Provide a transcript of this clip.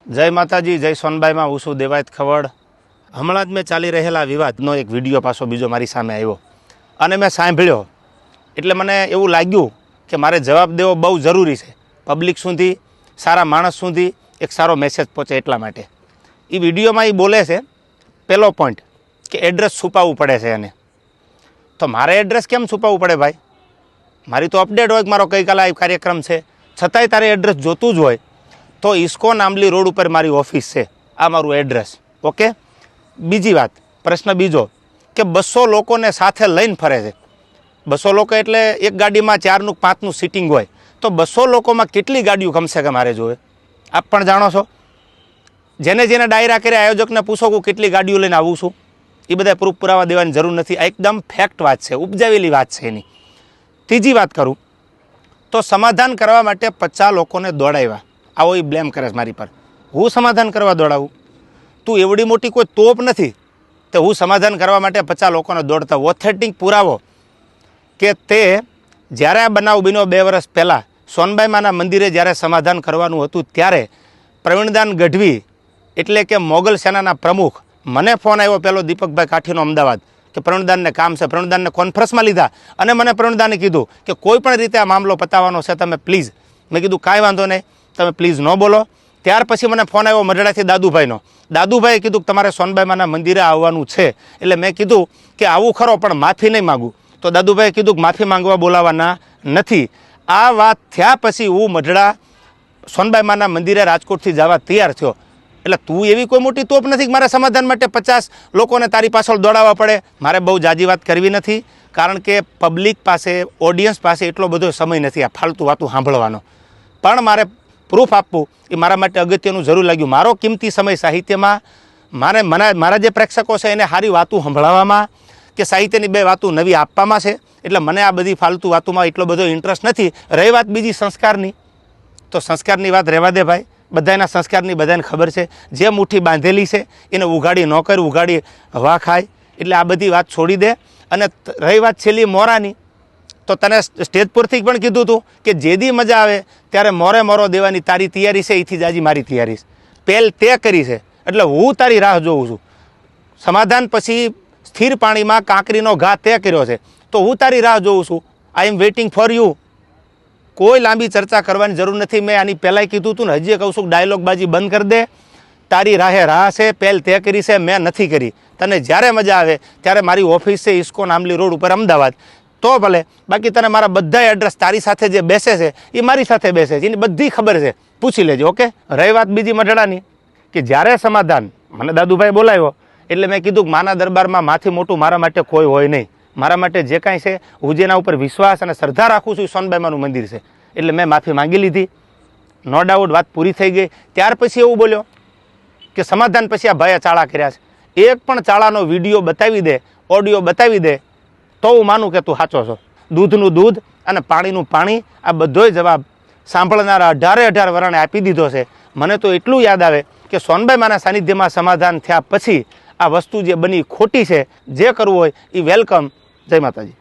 જય માતાજી, જય સોનબાઈમાં હું છું દેવાયત ખવડ। હમણાં જ મેં ચાલી રહેલા વિવાદનો એક વિડીયો પાછો બીજો મારી સામે આવ્યો અને મેં સાંભળ્યો એટલે મને એવું લાગ્યું કે મારે જવાબ દેવો બહુ જરૂરી છે। પબ્લિક સુધી, સારા માણસ સુધી એક સારો મેસેજ પહોંચે એટલા માટે। એ વિડીયોમાં એ બોલે છે પહેલો પોઈન્ટ કે એડ્રેસ છુપાવવું પડે છે એને। તો મારે એડ્રેસ કેમ છુપાવવું પડે ભાઈ? મારી તો અપડેટ હોય કે મારો ગઈકાલે આ કાર્યક્રમ છે, છતાંય તારે એડ્રેસ જોતું જ હોય તો ઇસ્કોન આંબલી રોડ ઉપર મારી ઓફિસ છે, આ મારું એડ્રેસ। ઓકે, બીજી વાત, પ્રશ્ન બીજો કે 200 લોકોને સાથે લઈને ફરે છે। 200 લોકો એટલે એક ગાડીમાં 4નું 5નું સીટિંગ હોય તો 200 લોકોમાં કેટલી ગાડીઓ કમસે કમ મારે જોવે? આપ પણ જાણો છો। જેને જેને ડાયરા કર્યા આયોજકને પૂછો કે કેટલી ગાડીઓ લઈને આવું છું, એ બધા પ્રૂફ પુરાવા દેવાની જરૂર નથી। આ એકદમ ફેક્ટ વાત છે, ઉપજાવેલી વાત છે એની। ત્રીજી વાત કરું તો સમાધાન કરવા માટે 50 લોકોને દોડાવ્યા, આવો એ બ્લેમ કરે છે મારી પર। હું સમાધાન કરવા દોડાવું? તું એવડી મોટી કોઈ તોપ નથી તો હું સમાધાન કરવા માટે 50 લોકોને દોડતા? ઓથેન્ટિક પુરાવો કે તે જ્યારે આ બનાવ બન્યો 2 વર્ષ પહેલાં સોનબાઈ માના મંદિરે જ્યારે સમાધાન કરવાનું હતું ત્યારે પ્રવીણદાન ગઢવી એટલે કે મોગલ સેનાના પ્રમુખ, મને ફોન આવ્યો પેલો દીપકભાઈ કાઠીનો અમદાવાદ કે પ્રવીણદાનને કામ છે। પ્રવીણદાનને કોન્ફરન્સમાં લીધા અને મને પ્રવીણદાને કીધું કે કોઈ પણ રીતે આ મામલો પતાવવાનો છે, તમે પ્લીઝ। મેં કીધું કાંઈ વાંધો નહીં, તમે પ્લીઝ ન બોલો। ત્યાર પછી મને ફોન આવ્યો મઢડાથી દાદુભાઈનો। દાદુભાઈએ કીધું કે તમારે સોનબાઈ માના મંદિરે આવવાનું છે। એટલે મેં કીધું કે આવું ખરો પણ માફી નહીં માગું। તો દાદુભાઈએ કીધું કે માફી માંગવા બોલાવાના નથી। આ વાત થયા પછી હું મઢડા સોનબાઈ માના મંદિરે રાજકોટથી જવા તૈયાર થયો। એટલે તું એવી કોઈ મોટી તોપ નથી કે મારે સમાધાન માટે 50 લોકોને તારી પાછળ દોડાવવા પડે। મારે બહુ જાજી વાત કરવી નથી, કારણ કે પબ્લિક પાસે, ઓડિયન્સ પાસે એટલો બધો સમય નથી આ ફાલતુ વાતું સાંભળવાનો। પણ મારે પ્રૂફ આપવું એ મારા માટે અગત્યનું જરૂર લાગ્યું। મારો કિંમતી સમય સાહિત્યમાં મારા જે પ્રેક્ષકો છે એને સારી વાતું સંભળાવવામાં કે સાહિત્યની 2 વાતો નવી આપવામાં છે। એટલે મને આ બધી ફાલતુ વાતોમાં એટલો બધો ઇન્ટરેસ્ટ નથી। રહી વાત બીજી સંસ્કારની, તો સંસ્કારની વાત રહેવા દે ભાઈ। બધાના સંસ્કારની બધાને ખબર છે, જે મુઠ્ઠી બાંધેલી છે એને ઉઘાડી ન કર, ઉઘાડી હવા ખાય। એટલે આ બધી વાત છોડી દે। અને રહી વાત છેલ્લી મોરાની, તો તને સ્ટેજ પરથી પણ કીધું હતું કે જેદી મજા આવે ત્યારે મોરે મોરો દેવાની તારી તૈયારી છે, એથી જ આજે મારી તૈયારી છે, પહેલ તે કરી છે। એટલે હું તારી રાહ જોઉં છું। સમાધાન પછી સ્થિર પાણીમાં કાંકરીનો ઘા તે કર્યો છે, તો હું તારી રાહ જોઉં છું। આઈ એમ વેઇટિંગ ફોર યુ। કોઈ લાંબી ચર્ચા કરવાની જરૂર નથી। મેં આની પહેલાંય કીધું હતું ને, હજી કહું છું, ડાયલોગબાજી બંધ કરી દે। તારી રાહે રાહ છે, પહેલ તે કરી છે, મેં નથી કરી। તને જ્યારે મજા આવે ત્યારે મારી ઓફિસ છે ઇસ્કોન આંબલી રોડ ઉપર અમદાવાદ, તો ભલે। બાકી તને મારા બધા એડ્રેસ તારી સાથે જે બેસે છે એ મારી સાથે બેસે છે, એની બધી ખબર છે, પૂછી લેજો। ઓકે, રહી વાત બીજી મઢડાની કે જ્યારે સમાધાન મને દાદુભાઈ બોલાવ્યો એટલે મેં કીધું કે માના દરબારમાં માથી મોટું મારા માટે કોઈ હોય નહીં। મારા માટે જે કાંઈ છે, હું જેના ઉપર વિશ્વાસ અને શ્રદ્ધા રાખું છું એ સોનબાઈમાનું મંદિર છે। એટલે મેં માફી માંગી લીધી, નો ડાઉટ, વાત પૂરી થઈ ગઈ। ત્યાર પછી એવું બોલ્યો કે સમાધાન પછી આ ભાઈએ ચાળા કર્યા છે। એક પણ ચાળાનો વિડીયો બતાવી દે, ઓડિયો બતાવી દે તો હું માનું કે તું સાચો છો। દૂધનું દૂધ અને પાણીનું પાણી, આ બધોય જવાબ સાંભળનારા 18 વરણે આપી દીધો છે। મને તો એટલું યાદ આવે કે સોનબાઈ માના સાનિધ્યમાં સમાધાન થયા પછી આ વસ્તુ જે બની ખોટી છે, જે કરવું હોય એ વેલકમ। જય માતાજી।